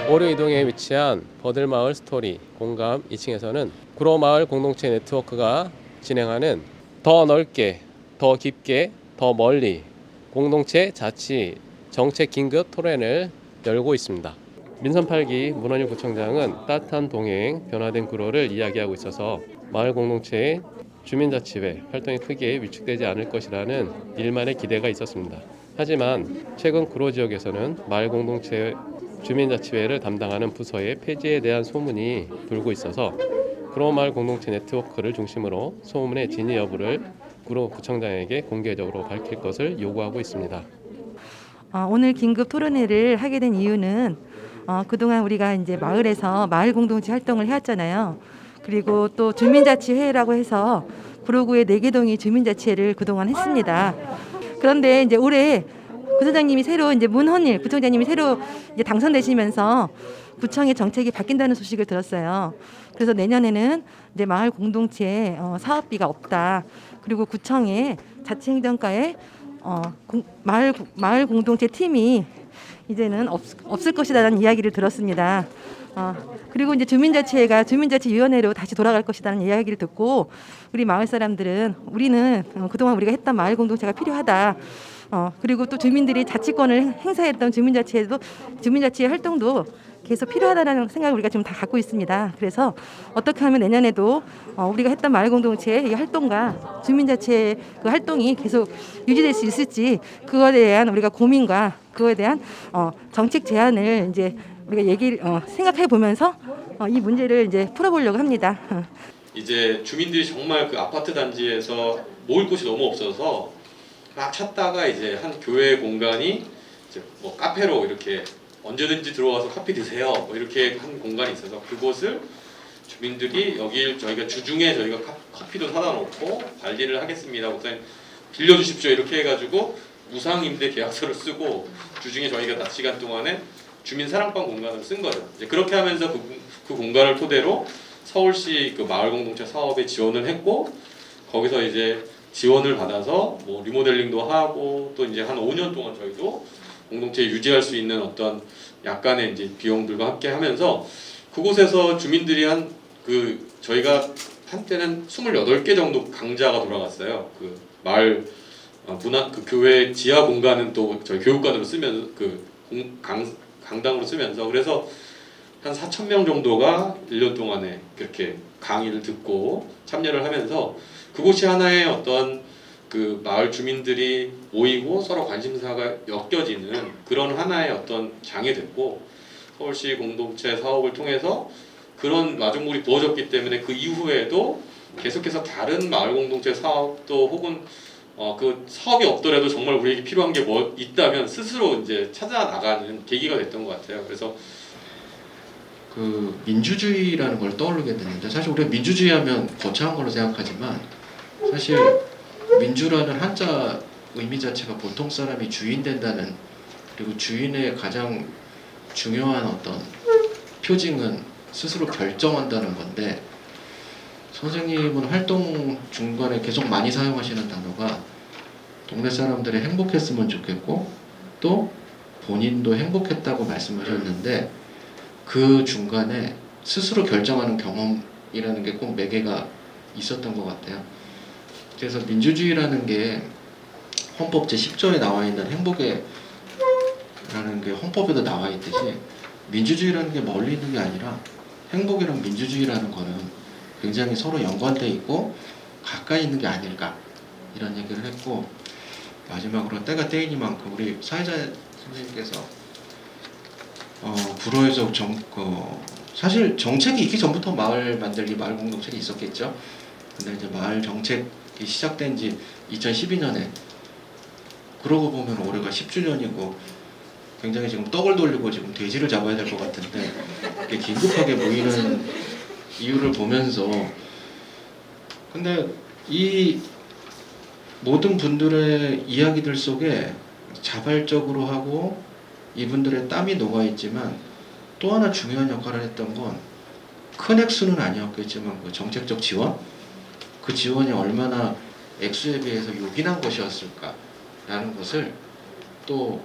오류이동에 위치한 버들마을 스토리 공감 2층에서는 구로마을 공동체 네트워크가 진행하는 더 넓게, 더 깊게, 더 멀리 공동체 자치 정책 긴급 토론을 열고 있습니다. 민선 8기 문원일 구청장은 따뜻한 동행, 변화된 구로를 이야기하고 있어서 마을 공동체의 주민자치회 활동이 크게 위축되지 않을 것이라는 일만의 기대가 있었습니다. 하지만 최근 구로 지역에서는 마을 공동체 주민자치회를 담당하는 부서의 폐지에 대한 소문이 돌고 있어서 구로마을 공동체 네트워크를 중심으로 소문의 진위 여부를 구로구청장에게 공개적으로 밝힐 것을 요구하고 있습니다. 오늘 긴급 토론회를 하게 된 이유는 그동안 우리가 이제 마을에서 마을 공동체 활동을 해왔잖아요. 그리고 또 주민자치회라고 해서 구로구의 4개 동이 주민자치회를 그동안 했습니다. 그런데 이제 올해 구청장님이 새로 이제 문헌일 구청장님이 새로 이제 당선되시면서 구청의 정책이 바뀐다는 소식을 들었어요. 그래서 내년에는 이제 마을 공동체 사업비가 없다. 그리고 구청의 자치행정과에 마을 공동체 팀이 이제는 없을 것이라는 이야기를 들었습니다. 그리고 이제 주민자치위원회로 다시 돌아갈 것이라는 이야기를 듣고 우리 마을 사람들은 우리는 그동안 우리가 했던 마을 공동체가 필요하다. 그리고 또 주민들이 자치권을 행사했던 주민자치회 활동도 계속 필요하다는 생각을 우리가 지금 다 갖고 있습니다. 그래서 어떻게 하면 내년에도 우리가 했던 마을 공동체의 활동과 주민자치회 그 활동이 계속 유지될 수 있을지 그거에 대한 우리가 고민과 그거에 대한 정책 제안을 이제 우리가 생각해 보면서 이 문제를 이제 풀어보려고 합니다. 이제 주민들이 정말 그 아파트 단지에서 모을 곳이 너무 없어서 막 찾다가 이제 한 교회 공간이 이제 뭐 카페로 이렇게 언제든지 들어와서 커피 드세요 뭐 이렇게 한 공간이 있어서 그곳을 주민들이 여길 저희가 주중에 저희가 커피도 사다 놓고 관리를 하겠습니다. 목사님 빌려주십시오 이렇게 해가지고 무상 임대 계약서를 쓰고 주중에 저희가 낮 시간 동안에 주민 사랑방 공간을 쓴 거죠. 이제 그렇게 하면서 그 공간을 토대로 서울시 그 마을 공동체 사업에 지원을 했고 거기서 이제 지원을 받아서 뭐 리모델링도 하고 또 이제 한 5년 동안 저희도 공동체 유지할 수 있는 어떤 약간의 이제 비용들과 함께 하면서 그곳에서 주민들이 저희가 한때는 28개 정도 강좌가 돌아갔어요. 그 마을 그 교회 지하 공간은 또 저희 교육관으로 쓰면서 강당으로 쓰면서 그래서 한 4,000명 정도가 1년 동안에 그렇게 강의를 듣고 참여를 하면서 그곳이 하나의 어떤 그 마을 주민들이 모이고 서로 관심사가 엮여지는 그런 하나의 어떤 장이 됐고 서울시 공동체 사업을 통해서 그런 마중물이 부어졌기 때문에 그 이후에도 계속해서 다른 마을 공동체 사업도 혹은 그 사업이 없더라도 정말 우리에게 필요한 게 뭐 있다면 스스로 이제 찾아 나가는 계기가 됐던 것 같아요. 그래서 그 민주주의라는 걸 떠오르게 되는데 사실 우리가 민주주의 하면 거창한 걸로 생각하지만 사실 민주라는 한자 의미 자체가 보통 사람이 주인 된다는 그리고 주인의 가장 중요한 어떤 표징은 스스로 결정한다는 건데 선생님은 활동 중간에 계속 많이 사용하시는 단어가 동네 사람들이 행복했으면 좋겠고 또 본인도 행복했다고 말씀하셨는데 그 중간에 스스로 결정하는 경험이라는 게 꼭 매개가 있었던 것 같아요. 그래서 민주주의라는 게 헌법 제10조에 나와 있는 행복이라는 게 헌법에도 나와 있듯이 민주주의라는 게 멀리 있는 게 아니라 행복이랑 민주주의라는 거는 굉장히 서로 연관돼 있고 가까이 있는 게 아닐까 이런 얘기를 했고 마지막으로 때가 때이니만큼 우리 사회자 선생님께서 구로에서 사실 정책이 있기 전부터 마을 만들기 마을 공동체가 있었겠죠. 근데 이제 마을 정책이 시작된 지 2012년에 그러고 보면 올해가 10주년이고 굉장히 지금 떡을 돌리고 지금 돼지를 잡아야 될 것 같은데 이렇게 긴급하게 모이는 이유를 보면서 근데 이 모든 분들의 이야기들 속에 자발적으로 하고 이분들의 땀이 녹아있지만 또 하나 중요한 역할을 했던 건 큰 액수는 아니었겠지만 그 정책적 지원? 그 지원이 얼마나 액수에 비해서 요긴한 것이었을까라는 것을 또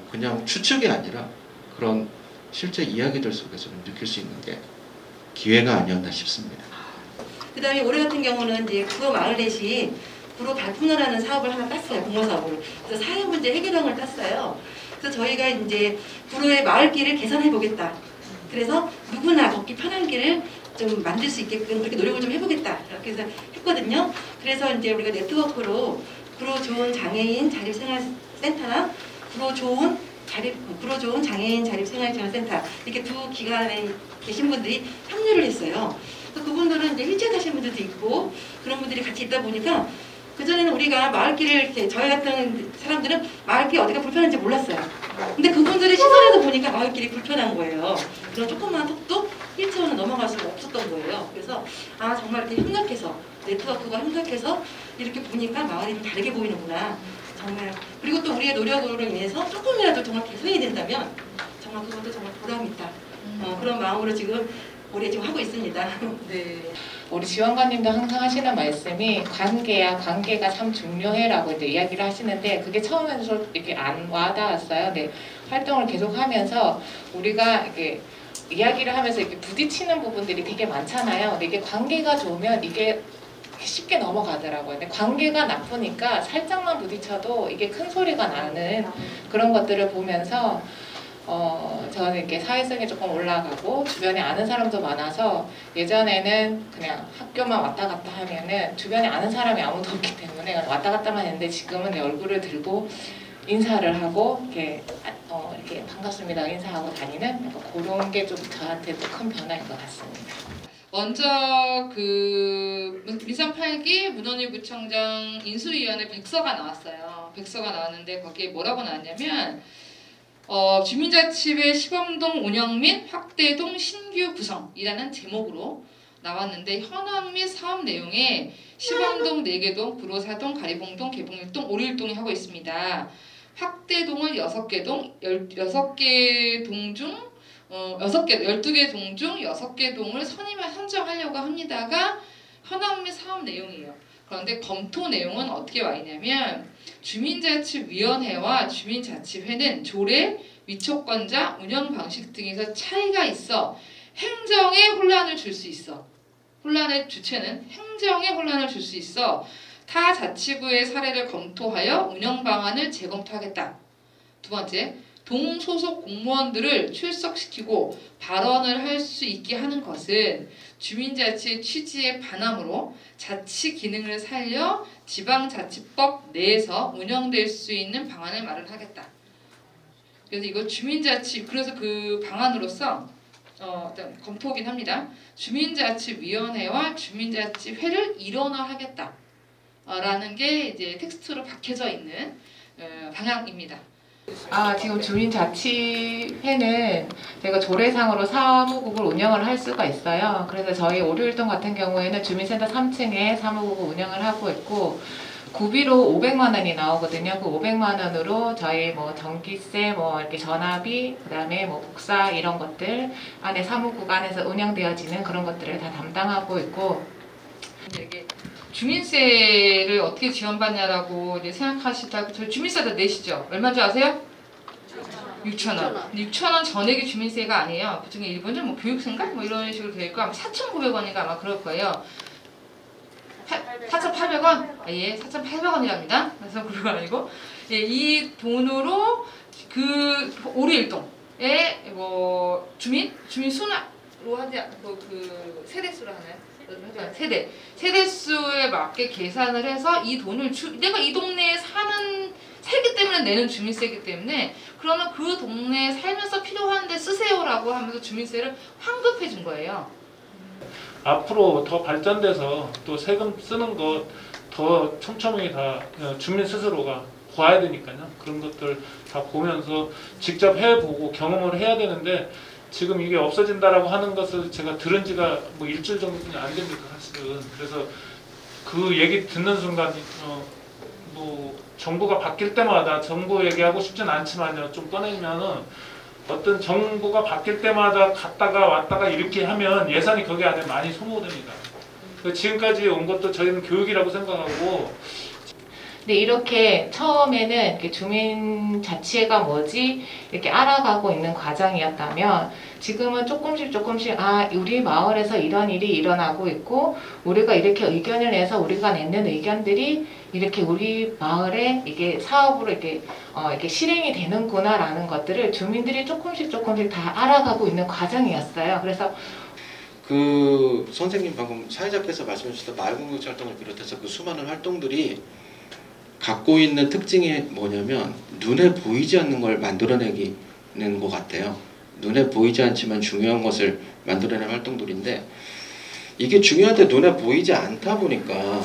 그냥 추측이 아니라 그런 실제 이야기들 속에서 좀 느낄 수 있는 게 기회가 아니었나 싶습니다. 그다음에 올해 같은 경우는 이제 구로 마을넷이 구로 발품너라는 사업을 하나 땄어요. 공모 사업을. 그래서 사회 문제 해결형을 땄어요. 그래서 저희가 이제 구로의 마을길을 개선해 보겠다. 그래서 누구나 걷기 편한 길을 좀 만들 수 있게끔 그렇게 노력을 좀 해보겠다. 이렇게 해서 했거든요. 그래서 이제 우리가 네트워크로 구로 좋은 장애인 자립생활센터나 구로 좋은 장애인 자립생활지원센터 이렇게 두 기관에 계신 분들이 합류를 했어요. 그래서 그분들은 이제 휠체어 타시는 분들도 있고 그런 분들이 같이 있다 보니까 그전에는 우리가 마을길을 이렇게 저희 같은 사람들은 마을길이 어디가 불편한지 몰랐어요. 근데 그분들의 시선에서 보니까 마을길이 불편한 거예요. 그런 조그마한 턱도 휠체어는 넘어갈 수가 없었던 거예요. 그래서 아 정말 이렇게 협력해서 네트워크가 협력해서 이렇게 보니까 마을이 좀 다르게 보이는구나. 정말 그리고 또 우리의 노력으로 인해서 조금이라도 정말 개선이 된다면 정말 그것도 정말 보람 있다. 그런 마음으로 지금 올해 지금 하고 있습니다. 네. 우리 지원관님도 항상 하시는 말씀이 관계가 참 중요해라고 이제 이야기를 하시는데 그게 처음에는 좀 이렇게 안 와닿았어요. 네. 활동을 계속하면서 우리가 이렇게 이야기를 하면서 이렇게 부딪히는 부분들이 되게 많잖아요. 근데 이게 관계가 좋으면 이게 쉽게 넘어가더라고요. 근데 관계가 나쁘니까 살짝만 부딪혀도 이게 큰 소리가 나는 그런 것들을 보면서 저는 이렇게 사회성이 조금 올라가고 주변에 아는 사람도 많아서 예전에는 그냥 학교만 왔다 갔다 하면은 주변에 아는 사람이 아무도 없기 때문에 왔다 갔다만 했는데 지금은 내 얼굴을 들고 인사를 하고 이렇게 반갑습니다 인사하고 다니는 그런 게 좀 저한테도 큰 변화인 것 같습니다. 먼저 그 민선 8기 문원일 구청장 인수위원회 백서가 나왔어요. 백서가 나왔는데 거기에 뭐라고 나왔냐면 주민자치회 시범동 운영 및 확대동 신규 구성이라는 제목으로 나왔는데 현황 및 사업 내용에 시범동 4개 동, 구로사동, 가리봉동, 개봉일동, 오릴동이 하고 있습니다. 확대동은 6개 동, 12개 동 중 12개 동 중 6개 동을 선정하려고 합니다가 현황 및 사업 내용이에요. 그런데 검토 내용은 어떻게 와 있냐면 주민자치위원회와 주민자치회는 조례, 위촉권자, 운영 방식 등에서 차이가 있어 행정에 혼란을 줄 수 있어. 혼란의 주체는 행정에 혼란을 줄 수 있어 타 자치구의 사례를 검토하여 운영 방안을 재검토하겠다. 두 번째, 동소속 공무원들을 출석시키고 발언을 할 수 있게 하는 것은 주민자치 취지에 반함으로 자치 기능을 살려 지방자치법 내에서 운영될 수 있는 방안을 마련하겠다. 그래서 이거 주민자치 그래서 그 방안으로서 일단 검토하긴 합니다. 주민자치위원회와 주민자치회를 일원화하겠다. 라는 게 이제 텍스트로 박혀져 있는 방향입니다. 지금 주민자치회는 저희가 조례상으로 사무국을 운영을 할 수가 있어요. 그래서 저희 오류일동 같은 경우에는 주민센터 3층에 사무국을 운영을 하고 있고 구비로 500만 원이 나오거든요. 그 500만 원으로 저희 뭐 전기세, 뭐 이렇게 전화비, 그다음에 뭐 복사 이런 것들 안에 사무국 안에서 운영되어지는 그런 것들을 다 담당하고 있고 이게 주민세를 어떻게 지원받냐라고 이제 생각하시다가 저희 주민세도 내시죠? 얼마인지 아세요? 6,000원. 6,000원 전액이 주민세가 아니에요. 그중에 일부는 뭐 교육세인가? 뭐 이런 식으로 되어 있고 아마 4,900원인가 아마 그럴 거예요. 4,800원? 예, 4,800원이랍니다. 그래서 그거 아니고 예, 이 돈으로 그 오리일동에 뭐 주민 수나로 하지 그 세대수로 하나요? 세대수에 맞게 계산을 해서 이 돈을 내가 이 동네에 살기 때문에 내는 주민세이기 때문에 그러면 그 동네에 살면서 필요한 데 쓰세요라고 하면서 주민세를 환급해 준 거예요. 앞으로 더 발전돼서 또 세금 쓰는 것 더 촘촘히 다 주민 스스로가 봐야 되니까요. 그런 것들 다 보면서 직접 해보고 경험을 해야 되는데 지금 이게 없어진다라고 하는 것을 제가 들은 지가 뭐 일주일 정도뿐이 안 됩니다, 사실은. 그래서 그 얘기 듣는 순간 뭐 정부가 바뀔 때마다 정부 얘기하고 싶진 않지만요. 좀 꺼내면은 어떤 정부가 바뀔 때마다 갔다가 왔다가 이렇게 하면 예산이 거기 안에 많이 소모됩니다. 지금까지 온 것도 저희는 교육이라고 생각하고 근데 이렇게 처음에는 이렇게 주민자치회가 뭐지 이렇게 알아가고 있는 과정이었다면 지금은 조금씩 우리 마을에서 이런 일이 일어나고 있고 우리가 이렇게 의견을 내서 우리가 내는 의견들이 이렇게 우리 마을에 이게 사업으로 이렇게 실행이 되는구나라는 것들을 주민들이 조금씩 다 알아가고 있는 과정이었어요. 그래서 그 선생님 방금 사회자께서 말씀해 주셨던 마을공동체 활동을 비롯해서 그 수많은 활동들이 갖고 있는 특징이 뭐냐면 눈에 보이지 않는 걸 만들어내기는 것 같아요. 눈에 보이지 않지만 중요한 것을 만들어내는 활동들인데 이게 중요한데 눈에 보이지 않다 보니까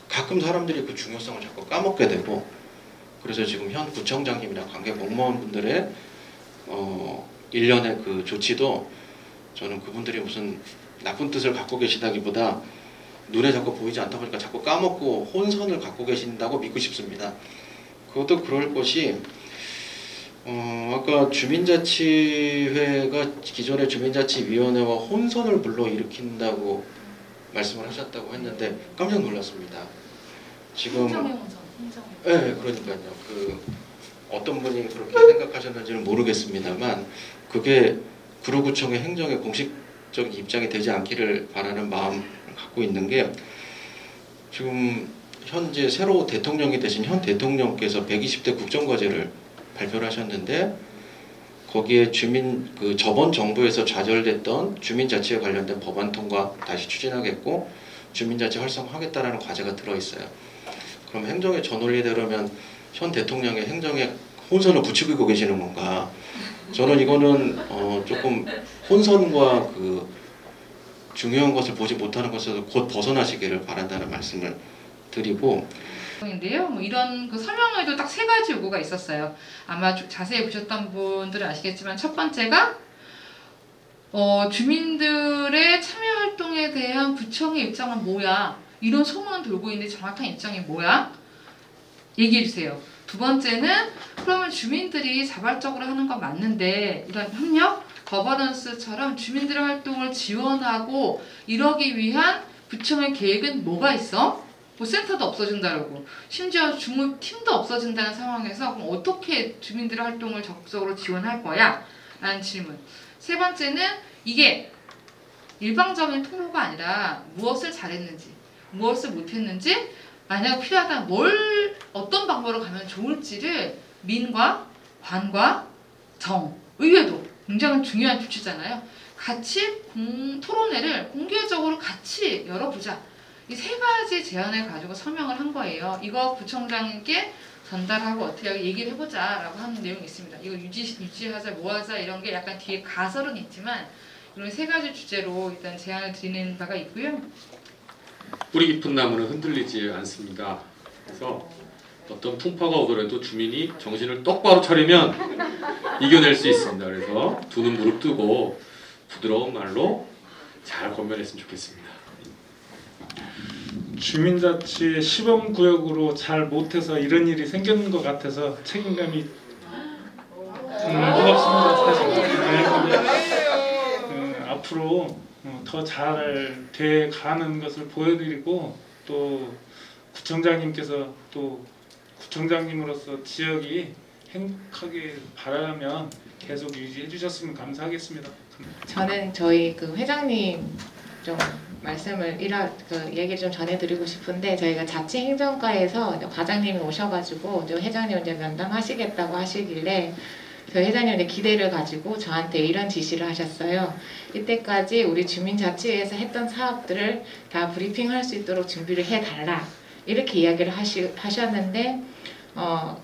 가끔 사람들이 그 중요성을 자꾸 까먹게 되고 그래서 지금 현 구청장님이나 관계 공무원분들의 일련의 그 조치도 저는 그분들이 무슨 나쁜 뜻을 갖고 계시다기보다 눈에 자꾸 보이지 않다 보니까 자꾸 까먹고 혼선을 갖고 계신다고 믿고 싶습니다. 그것도 그럴 것이 아까 주민자치회가 기존의 주민자치위원회와 혼선을 불러일으킨다고 말씀을 하셨다고 했는데 깜짝 놀랐습니다. 지금 네, 그러니까요. 그 어떤 분이 그렇게 생각하셨는지는 모르겠습니다만 그게 구로구청의 행정의 공식적인 입장이 되지 않기를 바라는 마음을 갖고 있는 게 지금 현재 새로 대통령이 되신 현 대통령께서 120대 국정과제를 발표를 하셨는데 거기에 저번 정부에서 좌절됐던 주민자치에 관련된 법안 통과 다시 추진하겠고 주민자치 활성화하겠다라는 과제가 들어있어요. 그럼 행정의 전원리대로면 현 대통령의 행정에 혼선을 부추기고 계시는 건가? 저는 이거는 조금 혼선과 그 중요한 것을 보지 못하는 것에서 곧 벗어나시기를 바란다는 말씀을 드리고 인데요. 뭐 이런 그 설명에도 딱 세 가지 요구가 있었어요. 아마 자세히 보셨던 분들은 아시겠지만 첫 번째가 주민들의 참여 활동에 대한 구청의 입장은 뭐야? 이런 소문 돌고 있는데 정확한 입장이 뭐야? 얘기해 주세요. 두 번째는 그러면 주민들이 자발적으로 하는 건 맞는데 이런 협력, 거버넌스처럼 주민들의 활동을 지원하고 이러기 위한 구청의 계획은 뭐가 있어? 뭐 센터도 없어진다라고 심지어 주무팀도 없어진다는 상황에서 그럼 어떻게 주민들의 활동을 적극적으로 지원할 거야? 라는 질문. 세 번째는 이게 일방적인 통보가 아니라 무엇을 잘했는지 무엇을 못했는지 만약 필요하다 어떤 방법으로 가면 좋을지를 민과 관과 정, 의회도 굉장히 중요한 주체잖아요. 같이 토론회를 공개적으로 같이 열어보자. 이 세 가지 제안을 가지고 서명을 한 거예요. 이거 구청장님께 전달하고 어떻게 얘기를 해보자 라고 하는 내용이 있습니다. 이거 유지하자 뭐하자 이런 게 약간 뒤에 가설은 있지만 이런 세 가지 주제로 일단 제안을 드리는 바가 있고요. 뿌리 깊은 나무는 흔들리지 않습니다. 그래서 어떤 풍파가 오더라도 주민이 정신을 똑바로 차리면 이겨낼 수 있습니다. 그래서 두 눈 무릎 뜨고 부드러운 말로 잘 권면했으면 좋겠습니다. 주민자치 시범구역으로 잘 못해서 이런 일이 생겼는 것 같아서 책임감이 무겁습니다 사실. 앞으로 더 잘 돼가는 것을 보여드리고 또 구청장님께서 또 구청장님으로서 지역이 행복하게 바라면 계속 유지해 주셨으면 감사하겠습니다. 저는 저희 그 회장님 좀 말씀을 얘기 좀 전해드리고 싶은데 저희가 자치행정과에서 과장님이 오셔가지고 이제 회장님 이제 면담하시겠다고 하시길래 저희 회장님 기대를 가지고 저한테 이런 지시를 하셨어요. 이때까지 우리 주민자치회에서 했던 사업들을 다 브리핑할 수 있도록 준비를 해달라 이렇게 이야기를 하셨는데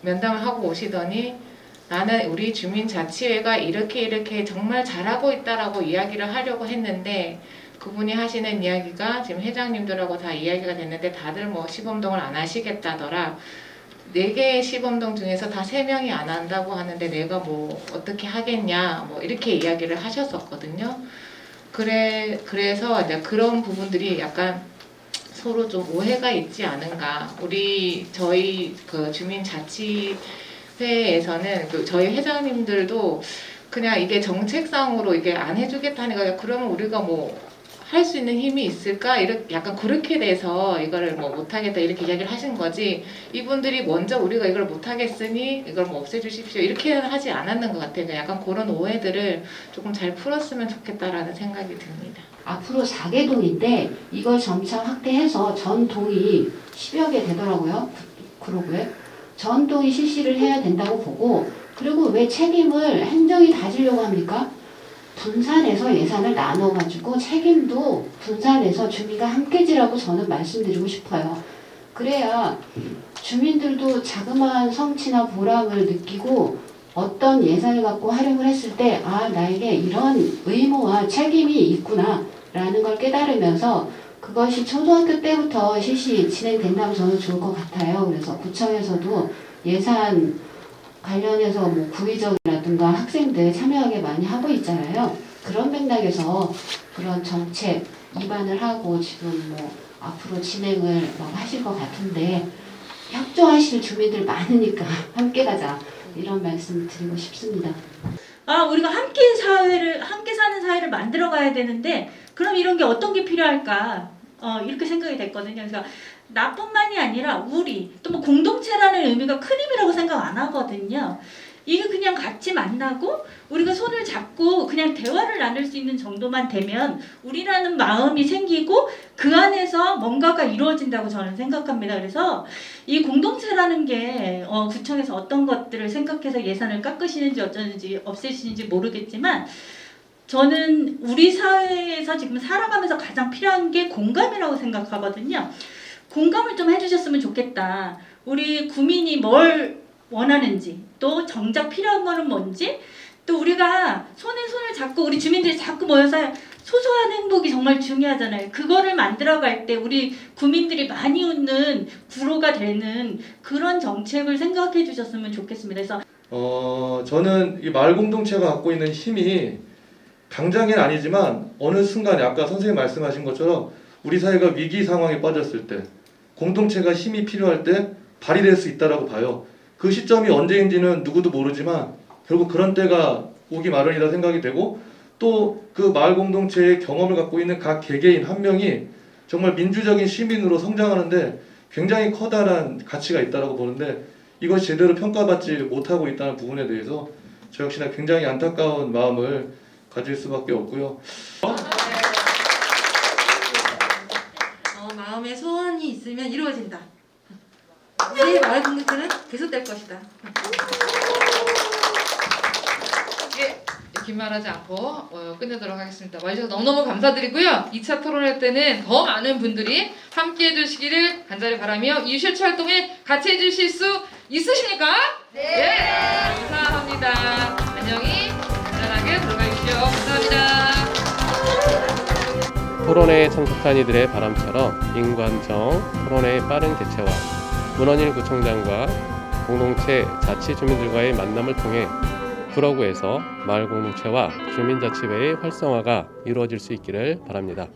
면담을 하고 오시더니 나는 우리 주민자치회가 이렇게 정말 잘하고 있다라고 이야기를 하려고 했는데 그분이 하시는 이야기가 지금 회장님들하고 다 이야기가 됐는데 다들 뭐 시범동을 안 하시겠다더라. 4개의 시범동 중에서 다 3명이 안 한다고 하는데 내가 뭐 어떻게 하겠냐 뭐 이렇게 이야기를 하셨었거든요. 그래서 이제 그런 부분들이 약간 서로 좀 오해가 있지 않은가. 저희 그 주민자치회에서는 저희 회장님들도 그냥 이게 정책상으로 이게 안 해주겠다니까 그러면 우리가 뭐 할 수 있는 힘이 있을까? 이렇게 약간 그렇게 돼서 이거를 뭐 못하겠다 이렇게 이야기를 하신 거지, 이분들이 먼저 우리가 이걸 못하겠으니 이걸 뭐 없애주십시오 이렇게 하지 않았는 것 같아요. 약간 그런 오해들을 조금 잘 풀었으면 좋겠다라는 생각이 듭니다. 앞으로 4개 동인데 이걸 점차 확대해서 전 동이 10여 개 되더라고요. 그러고요. 전 동이 실시를 해야 된다고 보고, 그리고 왜 책임을 행정이 다지려고 합니까? 분산해서 예산을 나눠가지고 책임도 분산해서 주민과 함께 지라고 저는 말씀드리고 싶어요. 그래야 주민들도 자그마한 성취나 보람을 느끼고 어떤 예산을 갖고 활용을 했을 때 나에게 이런 의무와 책임이 있구나 라는 걸 깨달으면서 그것이 초등학교 때부터 실시 진행된다면 저는 좋을 것 같아요. 그래서 구청에서도 예산 관련해서 뭐 구의적이라든가 학생들 참여하게 많이 하고 있잖아요. 그런 맥락에서 그런 정책 입안을 하고 지금 뭐 앞으로 진행을 막 하실 것 같은데, 협조하실 주민들 많으니까 함께 가자 이런 말씀 드리고 싶습니다. 우리가 함께 사는 사회를 만들어 가야 되는데, 그럼 이런 게 어떤 게 필요할까? 이렇게 생각이 됐거든요. 그래서 나뿐만이 아니라 우리, 또 뭐 공동체라는 의미가 큰 힘이라고 생각 안 하거든요. 이게 그냥 같이 만나고 우리가 손을 잡고 그냥 대화를 나눌 수 있는 정도만 되면 우리라는 마음이 생기고 그 안에서 뭔가가 이루어진다고 저는 생각합니다. 그래서 이 공동체라는 게 구청에서 어떤 것들을 생각해서 예산을 깎으시는지 어쩌는지 없애시는지 모르겠지만, 저는 우리 사회에서 지금 살아가면서 가장 필요한 게 공감이라고 생각하거든요. 공감을 좀 해주셨으면 좋겠다. 우리 구민이 뭘 원하는지, 또 정작 필요한 거는 뭔지, 또 우리가 손에 손을 잡고 우리 주민들이 자꾸 모여서 소소한 행복이 정말 중요하잖아요. 그거를 만들어갈 때 우리 구민들이 많이 웃는 구로가 되는 그런 정책을 생각해 주셨으면 좋겠습니다. 그래서 저는 이 마을 공동체가 갖고 있는 힘이 당장은 아니지만 어느 순간에 아까 선생님 말씀하신 것처럼 우리 사회가 위기 상황에 빠졌을 때 공동체가 힘이 필요할 때 발휘될 수 있다라고 봐요. 그 시점이 언제인지는 누구도 모르지만 결국 그런 때가 오기 마련이다 생각이 되고, 또 그 마을 공동체의 경험을 갖고 있는 각 개개인 한 명이 정말 민주적인 시민으로 성장하는데 굉장히 커다란 가치가 있다고 보는데, 이것이 제대로 평가받지 못하고 있다는 부분에 대해서 저 역시나 굉장히 안타까운 마음을 가질 수밖에 없고요. 마음의 소원이 있으면 이루어진다. 우리 마을 공동체는 계속될 것이다. 긴 말하지 않고 끝내도록 하겠습니다. 와주셔서 너무너무 감사드리고요. 2차 토론회 때는 더 많은 분들이 함께해 주시기를 간절히 바라며 이 슈츠 활동에 같이 해주실 수 있으십니까? 네! 감사합니다. 안녕히 안전하게 들어가십시오. 감사합니다. 토론회에 참석한 이들의 바람처럼 인관정 토론회의 빠른 개최와 문원일 구청장과 공동체 자치 주민들과의 만남을 통해 구로구에서 마을 공동체와 주민자치회의 활성화가 이루어질 수 있기를 바랍니다.